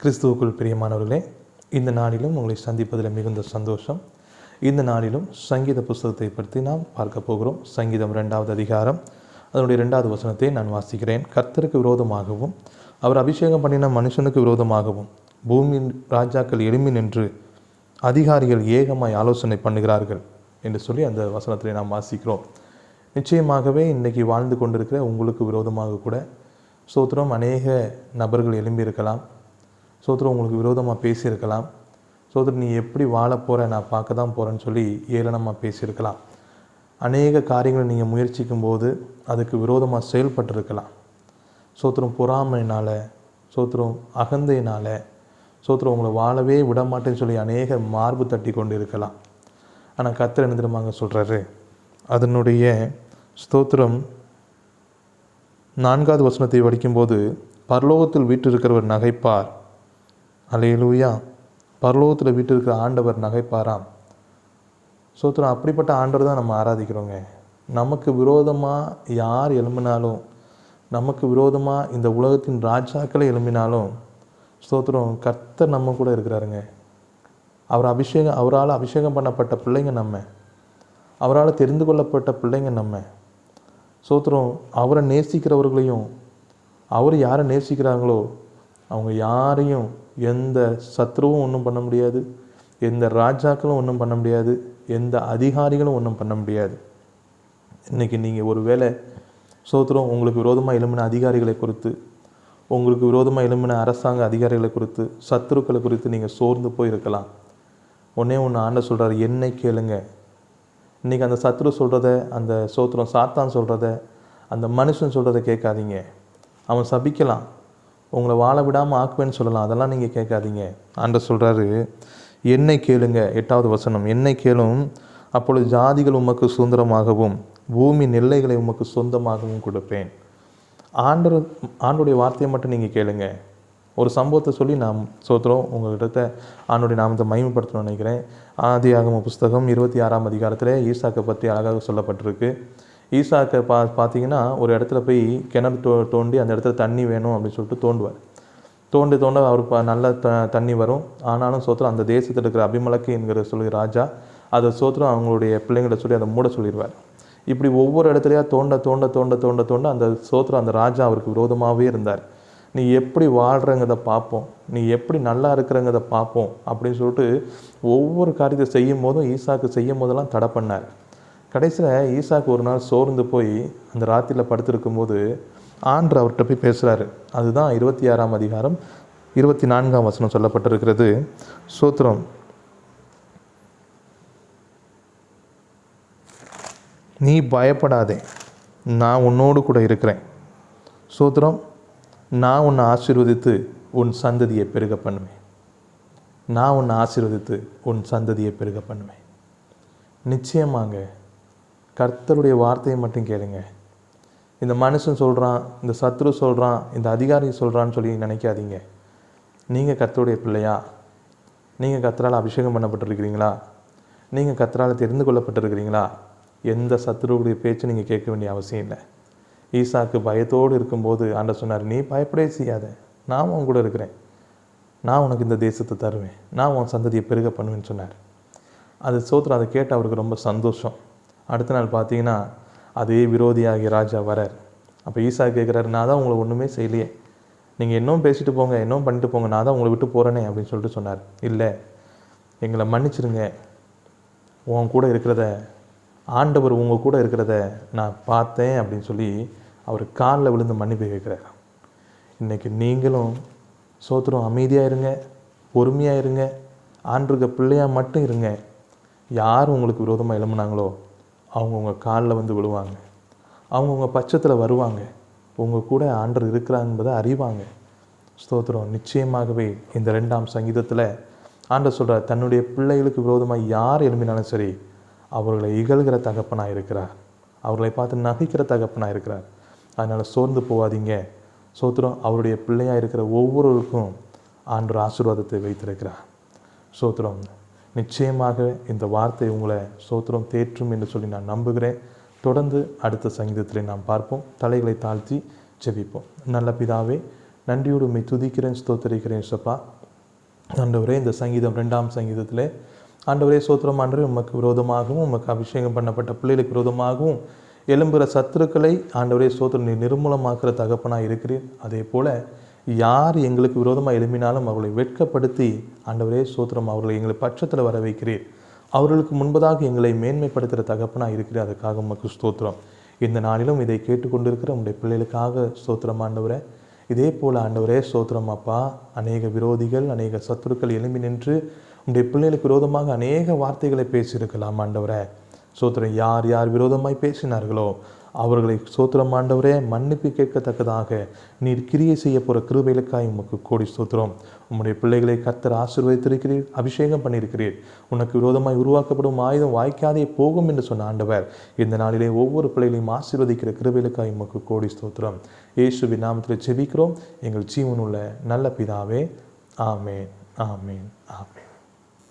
கிறிஸ்துவுக்குள் பிரியமானவர்களே, இந்த நாளிலும் உங்களை சந்திப்பதில் மிகுந்த சந்தோஷம். இந்த நாளிலும் சங்கீத புஸ்தகத்தை பற்றி நாம் பார்க்க போகிறோம். சங்கீதம் 2வது அதிகாரம் அதனுடைய 2வது வசனத்தை நான் வாசிக்கிறேன். கர்த்தருக்கு விரோதமாகவும் அவர் அபிஷேகம் பண்ணின மனுஷனுக்கு விரோதமாகவும் பூமியின் ராஜாக்கள் எழும்பி நின்று அதிகாரிகள் ஏகமாய் ஆலோசனை பண்ணுகிறார்கள் என்று சொல்லி அந்த வசனத்தை நாம் வாசிக்கிறோம். நிச்சயமாகவே இன்றைக்கி வாழ்ந்து கொண்டிருக்கிற உங்களுக்கு விரோதமாக கூட ஸ்தோத்திரம் அநேக நபர்கள் எழும்பியிருக்கலாம். ஸ்தோத்திரம் உங்களுக்கு விரோதமாக பேசியிருக்கலாம். ஸ்தோத்திரம் நீ எப்படி வாழ போகிற, நான் பார்க்க தான் போகிறேன்னு சொல்லி ஏளனமாக பேசியிருக்கலாம். அநேக காரியங்களை நீங்கள் முயற்சிக்கும் போது அதுக்கு விரோதமாக செயல்பட்டிருக்கலாம். ஸ்தோத்திரம் பொறாமையினால், ஸ்தோத்திரம் அகந்தையினால், ஸ்தோத்திரம் உங்களை வாழவே விடமாட்டேன்னு சொல்லி அநேக மார்பு தட்டி கொண்டு இருக்கலாம். ஆனால் கர்த்தர் என்ன தெரியுமாங்க சொல்கிறாரு? அதனுடைய ஸ்தோத்திரம் 4வது வசனத்தை படிக்கும்போது, பரலோகத்தில் வீற்றிருக்கிறவர் நகைப்பார். அல்லேலூயா. பரலோகத்தில் வீற்றிருக்கிற ஆண்டவர் நகைப்பாராம். ஸ்தோத்திரம். அப்படிப்பட்ட ஆண்டவர் தான் நம்ம ஆராதிக்கிறோங்க. நமக்கு விரோதமாக யார் எழும்பினாலும், நமக்கு விரோதமாக இந்த உலகத்தின் ராஜாக்களை எழும்பினாலும், ஸ்தோத்திரம் கர்த்தர் நம்ம கூட இருக்கிறாருங்க. அவரால் அபிஷேகம் பண்ணப்பட்ட பிள்ளைங்க நம்ம, அவரால் தெரிந்து கொள்ளப்பட்ட பிள்ளைங்க நம்ம. ஸ்தோத்திரம். அவரை நேசிக்கிறவர்களையும், அவர் யாரை நேசிக்கிறாங்களோ அவங்க யாரையும் எந்த சத்ருவும் ஒன்றும் பண்ண முடியாது, எந்த ராஜாக்களும் ஒன்றும் பண்ண முடியாது, எந்த அதிகாரிகளும் ஒன்றும் பண்ண முடியாது. இன்றைக்கி நீங்கள் ஒரு வேளை ஸ்தோத்திரம் உங்களுக்கு விரோதமாக எழும்பின அதிகாரிகளை குறித்து, உங்களுக்கு விரோதமாக எழும்பின அரசாங்க அதிகாரிகளை குறித்து, சத்துருக்களை குறித்து நீங்கள் சோர்ந்து போயிருக்கலாம். ஒன்றே ஒன்று ஆண்டவர் சொல்கிறார், என்னை கேளுங்க. இன்றைக்கி அந்த சத்துரு சொல்கிறத, அந்த ஸ்தோத்திரம் சாத்தான் சொல்கிறத, அந்த மனுஷன் சொல்கிறத கேட்காதீங்க. அவன் சபிக்கலாம், உங்களை வாழ விடாமல் ஆக்குவேன்னு சொல்லலாம். அதெல்லாம் நீங்கள் கேட்காதீங்க. ஆண்டவர் சொல்கிறாரு, என்னை கேளுங்க. 8வது வசனம், என்னை கேளும், அப்பொழுது ஜாதிகள் உமக்கு சுதந்திரமாகவும் பூமியின் எல்லைகளை உமக்கு சொந்தமாகவும் கொடுப்பேன். ஆண்டுடைய வார்த்தையை மட்டும் நீங்கள் கேளுங்க. ஒரு சம்பவத்தை சொல்லி நாம் ஸ்தோத்திரம் உங்கள்கிட்ட ஆண்டுடைய நாமத்தை மகிமைப்படுத்தணும்னு நினைக்கிறேன். ஆதியாகம புஸ்தகம் 26ஆம் அதிகாரத்தில் ஈசாக்கை பற்றி அழகாக சொல்லப்பட்டிருக்கு. ஈசாக்கை பார்த்தீங்கன்னா ஒரு இடத்துல போய் கிணறு தோண்டி அந்த இடத்துல தண்ணி வேணும் அப்படின்னு சொல்லிட்டு தோண்டுவார். தோண்ட அவருக்கு நல்ல தண்ணி வரும். ஆனாலும் ஸ்தோத்திரம் அந்த தேசத்தில் இருக்கிற அபிமலக்கு என்கிற சொல்லி ராஜா அதை ஸ்தோத்திரம் அவங்களுடைய பிள்ளைங்களை சொல்லி அதை மூட சொல்லிடுவார். இப்படி ஒவ்வொரு இடத்துலையா தோண்ட அந்த ஸ்தோத்திரம் அந்த ராஜா அவருக்கு விரோதமாகவே இருந்தார். நீ எப்படி வாழ்கிறங்கிறத பார்ப்போம், நீ எப்படி நல்லா இருக்கிறங்கிறத பார்ப்போம் அப்படின்னு சொல்லிட்டு ஒவ்வொரு காரியத்தை செய்யும் போதும் ஈசாக்கு செய்யும் போதெல்லாம் தடை பண்ணார். கடைசியில் ஈசாக்கு ஒரு நாள் சோர்ந்து போய் அந்த ராத்திரியில் படுத்திருக்கும் போது ஆண்டவர் அவர்கிட்ட போய் பேசுகிறாரு. அதுதான் 26ஆம் அதிகாரம் 24ஆம் வசனம் சொல்லப்பட்டிருக்கிறது. ஸ்தோத்திரம். நீ பயப்படாதே, நான் உன்னோடு கூட இருக்கிறேன். ஸ்தோத்திரம். நான் உன்னை ஆசீர்வதித்து உன் சந்ததியை பெருக பண்ணுவேன். நான் உன்னை ஆசீர்வதித்து உன் சந்ததியை பெருக பண்ணுவேன். நிச்சயமாங்க கர்த்தருடைய வார்த்தையை மட்டும் கேளுங்க. இந்த மனுஷன் சொல்கிறான், இந்த சத்ரு சொல்கிறான், இந்த அதிகாரி சொல்கிறான்னு சொல்லி நினைக்காதீங்க. நீங்கள் கர்த்தருடைய பிள்ளையா? நீங்கள் கர்த்தரால் அபிஷேகம் பண்ணப்பட்டிருக்கிறீங்களா? நீங்கள் கர்த்தரால் தெரிந்து கொள்ளப்பட்டிருக்கிறீங்களா? எந்த சத்ருவுடைய பேச்சு நீங்கள் கேட்க வேண்டிய அவசியம் இல்லை. ஈசாக்கு பயத்தோடு இருக்கும்போது ஆண்டவர் சொன்னார், நீ பயப்படவே செய்யாத, நான் உன் கூட இருக்கிறேன், நான் உனக்கு இந்த தேசத்தை தருவேன், நான் உன் சந்ததியை பெருக பண்ணுவேன்னு சொன்னார். அது ஸ்தோத்திரம். அதை கேட்டு அவருக்கு ரொம்ப சந்தோஷம். அடுத்த நாள் பார்த்தீங்கன்னா அதே விரோதியாகிய ராஜா வரார். அப்போ ஈசாக்கு கேட்குறாரு, நான் தான் உங்களை ஒன்றுமே செய்யலையே, நீங்கள் இன்னும் பேசிட்டு போங்க, இன்னும் பண்ணிட்டு போங்க, நான் தான் உங்களை விட்டு போகிறேனே அப்படின்னு சொல்லிட்டு சொன்னார். இல்லை, எங்களை மன்னிச்சிருங்க, உன் கூட இருக்கிறத, ஆண்டவர் உங்கள் கூட இருக்கிறத நான் பார்த்தேன் அப்படின்னு சொல்லி அவர் காலில் விழுந்து மன்னிப்பு கேட்குறாரு. இன்றைக்கி நீங்களும் ஸ்தோத்திரம் அமைதியாக இருங்க, பொறுமையாக இருங்க, ஆண்டவருக்கு பிள்ளையாக மட்டும் இருங்க. யார் உங்களுக்கு விரோதமாக எழும்புனாங்களோ அவங்க உங்கள் காலில் வந்து விழுவாங்க, அவங்க உங்கள் பட்சத்தில் வருவாங்க, உங்கள் கூட ஆண்டவர் இருக்கிறார் என்பதை அறிவாங்க. ஸ்தோத்திரம். நிச்சயமாகவே இந்த 2ஆம் சங்கீதத்தில் ஆண்டவர் சொல்கிறார், தன்னுடைய பிள்ளைகளுக்கு விரோதமாக யார் எழும்பினாலும் சரி அவர்களை இகழ்கிற தகப்பனாக இருக்கிறார், அவர்களை பார்த்து நகைக்கிற தகப்பனாக இருக்கிறார். அதனால் சோர்ந்து போகாதீங்க. ஸ்தோத்திரம். அவருடைய பிள்ளையாக இருக்கிற ஒவ்வொருவருக்கும் ஆண்டவர் ஆசீர்வாதத்தை வைத்திருக்கிறார். ஸ்தோத்திரம். நிச்சயமாக இந்த வார்த்தை உங்களை ஸ்தோத்திரம் தேற்றும் என்று சொல்லி நான் நம்புகிறேன். தொடர்ந்து அடுத்த சங்கீதத்தில் நாம் பார்ப்போம். தலைகளை தாழ்த்தி ஜெபிப்போம். நல்ல பிதாவே, நன்றியோடு உம்மை துதிக்கிறேன், ஸ்தோத்தரிக்கிறேன் சப்பா. ஆண்டவரே, இந்த சங்கீதம் 2ஆம் சங்கீதத்திலே ஆண்டவரே சோத்திரம் ஆண்டவரே, உமக்கு விரோதமாகவும் உமக்கு அபிஷேகம் பண்ணப்பட்ட பிள்ளைகளுக்கு விரோதமாகவும் எழும்புகிற சத்துருக்களை ஆண்டவரே சோத்திரம் நீர் நிர்மூலமாக்குற தகப்பனாக இருக்கிறீர். அதே போல யார் எங்களுக்கு விரோதமாக எழும்பினாலும் அவர்களை வெட்கப்படுத்தி ஆண்டவரே சோத்திரம் அவர்களை எங்களை பட்சத்தில் வர வைக்கிறீர். அவர்களுக்கு முன்பதாக எங்களை மேன்மைப்படுத்துகிற தகப்பனாக இருக்கிறீர். அதுக்காக உமக்கு ஸ்தோத்திரம். இந்த நாளிலும் இதை கேட்டுக்கொண்டிருக்கிற உங்களுடைய பிள்ளைகளுக்காக ஸ்தோத்திரம் ஆண்டவரே. இதே போல் ஆண்டவரே சோத்திரம் அப்பா, அநேக விரோதிகள் அநேக சத்துருக்கள் எழும்பி நின்று உங்களுடைய பிள்ளைகளுக்கு விரோதமாக அநேக வார்த்தைகளை பேசியிருக்கலாம் ஆண்டவரே சோத்திரம். யார் யார் விரோதமாய் பேசினார்களோ அவர்களை சோத்திரம் ஆண்டவரே மன்னிப்பு கேட்கத்தக்கதாக நீர் கிரியை செய்ய போகிற கிருபைகளுக்காய் உமக்கு கோடி ஸ்தோத்திரம். உம்முடைய பிள்ளைகளை கர்த்தர் ஆசீர்வதித்திருக்கிறீர், அபிஷேகம் பண்ணியிருக்கிறீர். உனக்கு விரோதமாய் உருவாக்கப்படும் ஆயுதம் வாய்க்காதே போகும் என்று சொன்ன ஆண்டவர் இந்த நாளிலே ஒவ்வொரு பிள்ளைகளையும் ஆசீர்வதிக்கிற கிருபைகளுக்காய் உமக்கு கோடி ஸ்தோத்திரம். இயேசுவின் நாமத்தில் ஜெபிக்கிறோம் எங்கள் ஜீவனுள்ள நல்ல பிதாவே. ஆமேன், ஆமேன், ஆமேன்.